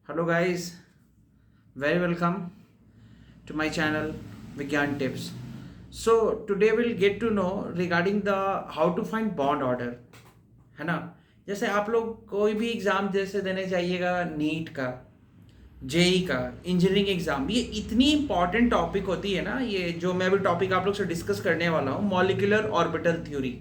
Hello guys, very welcome to my channel Vigyan Tips. So today we'll get to know regarding the how to find bond order, है ना। जैसे आप लोग कोई भी exam जैसे देने जाइएगा, नीट का, जेई का, इंजीनियरिंग एग्ज़ाम, ये इतनी इंपॉर्टेंट टॉपिक होती है ना। ये जो मैं अभी टॉपिक आप लोग से डिस्कस करने वाला हूँ, मॉलिक्यूलर ऑर्बिटल थ्योरी,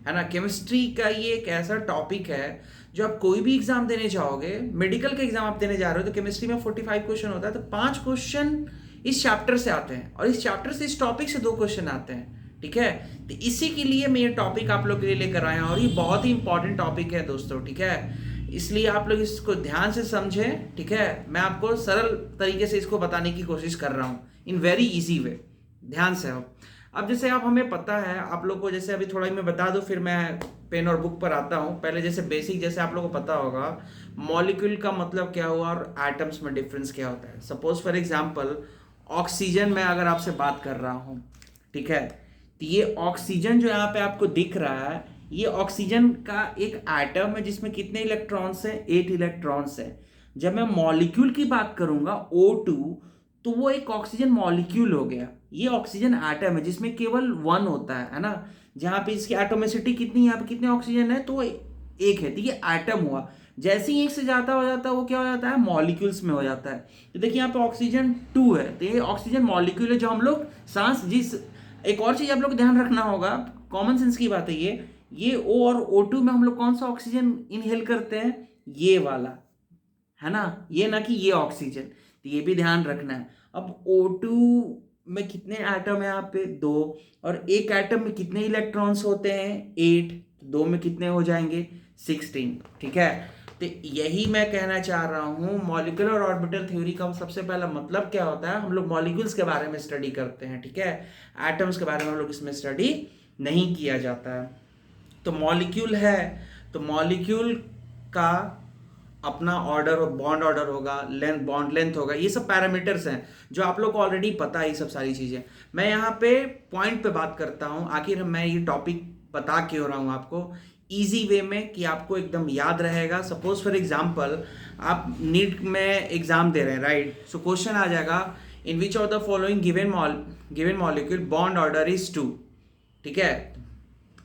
है ना। केमिस्ट्री का ये एक ऐसा टॉपिक है जो आप कोई भी एग्जाम देने जाओगे, मेडिकल का एग्जाम आप देने जा रहे हो तो केमिस्ट्री में 45 क्वेश्चन होता है, तो 5 क्वेश्चन इस चैप्टर से आते हैं और इस चैप्टर से, इस टॉपिक से 2 क्वेश्चन आते हैं, ठीक है। तो इसी के लिए मैं ये टॉपिक आप लोग के लिए लेकर आया हूँ और ये बहुत ही इंपॉर्टेंट टॉपिक है दोस्तों, ठीक है। इसलिए आप लोग इसको ध्यान से समझें, ठीक है। मैं आपको सरल तरीके से इसको बताने की कोशिश कर रहा हूँ इन वेरी इजी वे, ध्यान से। अब जैसे आप हमें पता है, आप लोग को जैसे अभी थोड़ा ही मैं बता दूं, फिर मैं पेन और बुक पर आता हूं। पहले जैसे बेसिक, जैसे आप लोगों को पता होगा मॉलिक्यूल का मतलब क्या हुआ और एटम्स में डिफरेंस क्या होता है। सपोज फॉर एग्जांपल ऑक्सीजन में अगर आपसे बात कर रहा हूं, ठीक है, तो ये ऑक्सीजन जो यहाँ पे आपको दिख रहा है, ये ऑक्सीजन का एक एटम है जिसमें कितने इलेक्ट्रॉन्स हैं? 8 इलेक्ट्रॉन्स है। जब मैं मॉलिक्यूल की बात करूंगा O2, तो वो एक ऑक्सीजन मॉलिक्यूल हो गया। ये ऑक्सीजन एटम है जिसमें केवल 1 होता है ना। जहां पे इसकी एटोमिसिटी कितनी है, यहाँ पे कितने ऑक्सीजन है, तो एक है, तो ये एटम हुआ। जैसे ही एक से ज्यादा हो जाता है वो क्या हो जाता है? मॉलिक्यूल्स में हो जाता है। तो देखिए यहाँ पे ऑक्सीजन 2 है, तो ये ऑक्सीजन मॉलिक्यूल है जो हम लोग सांस जिस, एक और चीज आप लोग ध्यान रखना होगा, कॉमन सेंस की बात है ये O और O2 में हम लोग कौन सा ऑक्सीजन इनहेल करते हैं? ये वाला, है ना, ये ना कि ये ऑक्सीजन। तो ये भी ध्यान रखना है। अब O2 में कितने एटम है? यहाँ पे 2, और एक एटम में कितने इलेक्ट्रॉन्स होते हैं? 8। 2 में कितने हो जाएंगे? 16, ठीक है। तो यही मैं कहना चाह रहा हूँ, मॉलिक्यूलर ऑर्बिटल थ्योरी का सबसे पहला मतलब क्या होता है? हम लोग मॉलिक्यूल्स के बारे में स्टडी करते हैं, ठीक है। एटम्स के बारे में हम लोग इसमें स्टडी नहीं किया जाता है। तो मॉलिक्यूल है, तो मॉलिक्यूल का अपना ऑर्डर और बॉन्ड ऑर्डर होगा, लेंथ, बॉन्ड लेंथ होगा, ये सब पैरामीटर्स हैं जो आप लोग को ऑलरेडी पता है। ये सब सारी चीजें मैं यहाँ पे पॉइंट पे बात करता हूँ। आखिर मैं ये टॉपिक बता क्यों रहा हूँ आपको इजी वे में कि आपको एकदम याद रहेगा। सपोज फॉर एग्जांपल आप नीट में एग्जाम दे रहे हैं, राइट। सो क्वेश्चन आ जाएगा, in which of the following given molecule bond order is 2, ठीक है।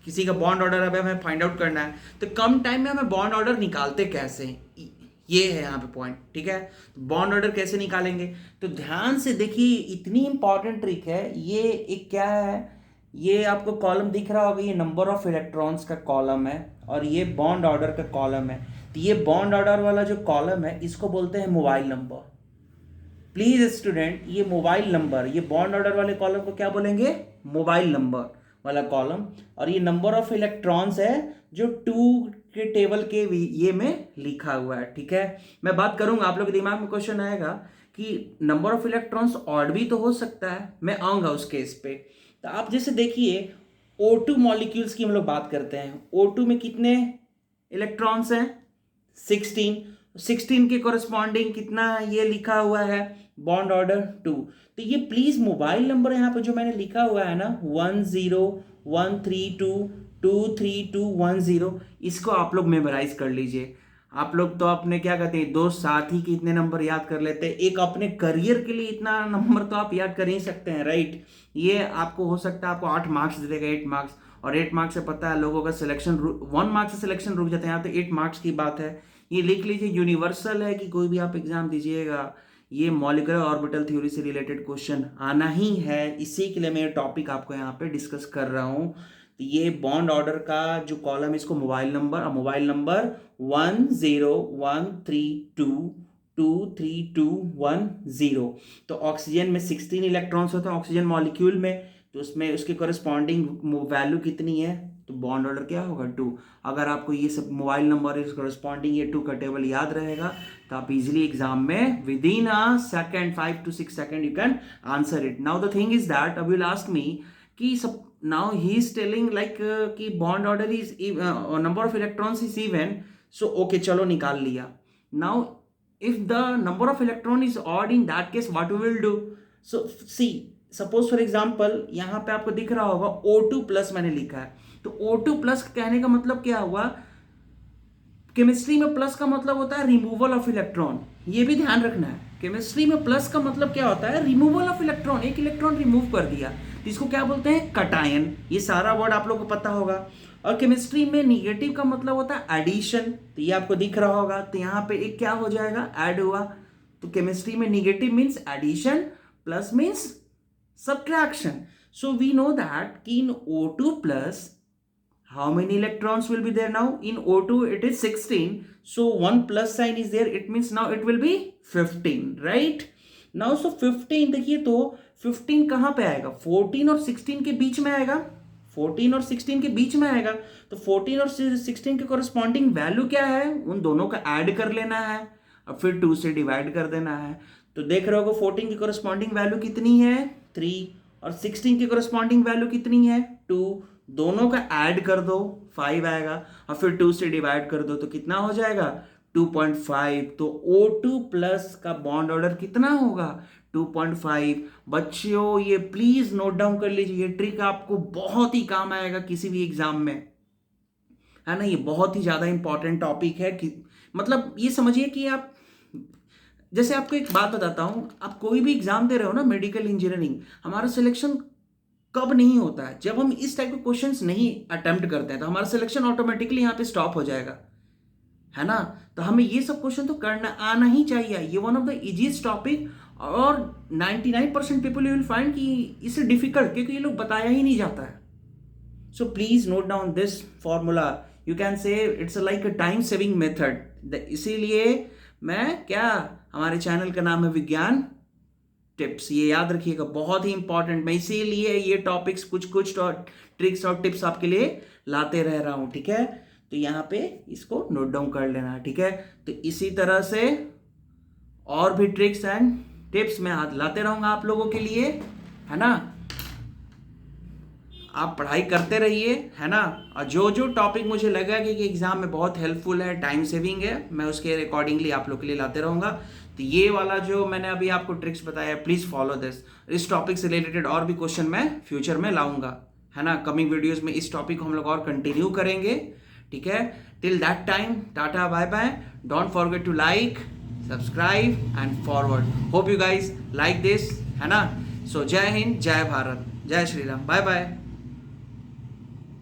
किसी का बॉन्ड ऑर्डर अब हमें फाइंड आउट करना है, तो कम टाइम में हमें बॉन्ड ऑर्डर निकालते कैसे, ये है यहाँ पे पॉइंट, ठीक है। बॉन्ड ऑर्डर कैसे निकालेंगे, तो ध्यान से देखिए, इतनी इंपॉर्टेंट ट्रिक है ये। एक क्या है, ये आपको कॉलम दिख रहा होगा, ये नंबर ऑफ इलेक्ट्रॉन्स का कॉलम है और ये बॉन्ड ऑर्डर का कॉलम है। तो ये बॉन्ड ऑर्डर वाला जो कॉलम है इसको बोलते हैं मोबाइल नंबर। प्लीज स्टूडेंट, ये मोबाइल नंबर, ये बॉन्ड ऑर्डर वाले कॉलम को क्या बोलेंगे? मोबाइल नंबर वाला कॉलम। और ये नंबर ऑफ इलेक्ट्रॉन्स है जो 2 के टेबल के ये में लिखा हुआ है, ठीक है। मैं बात करूंगा, आप लोग के दिमाग में क्वेश्चन आएगा कि नंबर ऑफ इलेक्ट्रॉन्स ऑड भी तो हो सकता है, मैं आऊंगा उस केस पे। तो आप जैसे देखिए O2 मॉलिक्यूल्स की हम लोग बात करते हैं, O2 में कितने इलेक्ट्रॉन्स हैं? 16। 16 के कोरस्पॉन्डिंग कितना ये लिखा हुआ है? Bond order 2। तो ये प्लीज मोबाइल नंबर यहाँ पे जो मैंने लिखा हुआ है ना, 101322323210, इसको आप लोग मेमोराइज कर लीजिए। आप लोग तो अपने क्या कहते हैं, दोस्त साथ ही के इतने नंबर याद कर लेते हैं, एक अपने करियर के लिए इतना नंबर तो आप याद कर ही सकते हैं, राइट। ये आपको हो सकता है आपको 8 मार्क्स दे देगा, 8 मार्क्स, और 8 मार्क्स से पता है लोगों का सिलेक्शन 1 मार्क्स से सिलेक्शन रुक जाता है, यहाँ तो 8 मार्क्स की बात है। ये लिख लीजिए, यूनिवर्सल है कि कोई भी आप एग्जाम दीजिएगा, ये मॉलिक्यूलर ऑर्बिटल थ्योरी से रिलेटेड क्वेश्चन आना ही है। इसी के लिए मैं टॉपिक आपको यहाँ पे डिस्कस कर रहा हूँ। तो ये बॉन्ड ऑर्डर का जो कॉलम है इसको मोबाइल नंबर, और मोबाइल नंबर 101322323210। तो ऑक्सीजन में 16 इलेक्ट्रॉन्स होते हैं ऑक्सीजन मॉलिक्यूल में, तो उसमें उसके कॉरेस्पॉन्डिंग वैल्यू कितनी है? तो बॉन्ड ऑर्डर क्या होगा? 2। अगर आपको ये सब मोबाइल नंबर इस कॉरेस्पॉन्डिंग ये 2 का टेबल याद रहेगा तो आप इजीली एग्जाम में within a second, 5 to 6 second you can answer it. Now the thing is that अब विल आस्क मी कि सब, now he is telling like कि bond order is number of electrons is even, so okay चलो निकाल लिया। Now if the number of electron is odd, in that case what we will do? So see, suppose for example यहां पे आपको दिख रहा होगा O2 प्लस मैंने लिखा है, तो O2 प्लस कहने का मतलब क्या हुआ? केमिस्ट्री में प्लस का मतलब होता है रिमूवल ऑफ इलेक्ट्रॉन, ये भी ध्यान रखना है। केमिस्ट्री में प्लस का मतलब क्या होता है? रिमूवल ऑफ इलेक्ट्रॉन, एक इलेक्ट्रॉन रिमूव कर दिया, तो इसको क्या बोलते हैं? कटायन। ये सारा वर्ड आप लोगों को पता होगा। और केमिस्ट्री में निगेटिव का मतलब होता है एडिशन, तो ये आपको दिख रहा होगा, तो यहाँ पे एक क्या हो जाएगा? ऐड हुआ। तो केमिस्ट्री में negative means addition, plus means subtraction. So we know that कि in O2 plus how many electrons will be there now? In O2 it is 16, so one plus sign is there, it means now it will be 15, right? Now so 15, देखिए तो 15 कहाँ पे आएगा? 14 और 16 के बीच में आएगा, 14 और 16 के बीच में आएगा। तो 14 और 16 के कोरस्पॉन्डिंग वैल्यू क्या है? उन दोनों का ऐड कर लेना है और फिर 2 से डिवाइड कर देना है। तो देख रहे हो 14 की कोरस्पॉन्डिंग वैल्यू कितनी है? 3, और 16 की कोरस्पॉन्डिंग वैल्यू कितनी है? 2। दोनों का ऐड कर दो, 5 आएगा, और फिर 2 से डिवाइड कर दो, तो कितना हो जाएगा? 2.5। तो O2 प्लस का बॉन्ड ऑर्डर कितना होगा? 2.5। बच्चों ये प्लीज नोट डाउन कर लीजिए, ये ट्रिक आपको बहुत ही काम आएगा किसी भी एग्जाम में, है ना। ये बहुत ही ज्यादा इंपॉर्टेंट टॉपिक है कि मतलब ये समझिए कि आप, जैसे आपको एक बात बताता हूं, आप कोई भी एग्जाम दे रहे हो ना, मेडिकल इंजीनियरिंग, हमारा सिलेक्शन कब नहीं होता है? जब हम इस टाइप के क्वेश्चंस नहीं अटेम्प्ट करते हैं, तो हमारा सिलेक्शन ऑटोमेटिकली यहाँ पे स्टॉप हो जाएगा, है ना। तो हमें ये सब क्वेश्चन तो करना आना ही चाहिए। ये one of the easiest topic, और 99% पीपल यू विल फाइंड कि इसे डिफिकल्ट, क्योंकि ये लोग बताया ही नहीं जाता है। So please note down this formula, you can say it's like a time saving method. इसीलिए मैं क्या, हमारे चैनल का नाम है विज्ञान टिप्स, ये याद रखिएगा, बहुत ही इंपॉर्टेंट। मैं इसीलिए ये टॉपिक्स कुछ ट्रिक्स और टिप्स आपके लिए लाते रह रहा हूं, ठीक है। तो यहाँ पे इसको नोट डाउन कर लेना, ठीक है। तो इसी तरह से और भी ट्रिक्स एंड टिप्स मैं लाते रहूंगा आप लोगों के लिए, है ना। आप पढ़ाई करते रहिए, है ना। और जो जो टॉपिक मुझे लगा कि एग्जाम में बहुत हेल्पफुल है, टाइम सेविंग है, मैं उसके अकॉर्डिंगली आप लोग के लिए लाते रहूंगा। तो ये वाला जो मैंने अभी आपको ट्रिक्स बताया, प्लीज फॉलो दिस। इस टॉपिक से रिलेटेड और भी क्वेश्चन मैं फ्यूचर में लाऊंगा, है ना। कमिंग वीडियोस में इस टॉपिक को हम लोग और कंटिन्यू करेंगे, ठीक है। Till that time, tata bye bye. Don't forget to like, subscribe and forward. Hope you guys like this, है ना। सो जय हिंद, जय भारत, जय श्री राम, बाय बाय।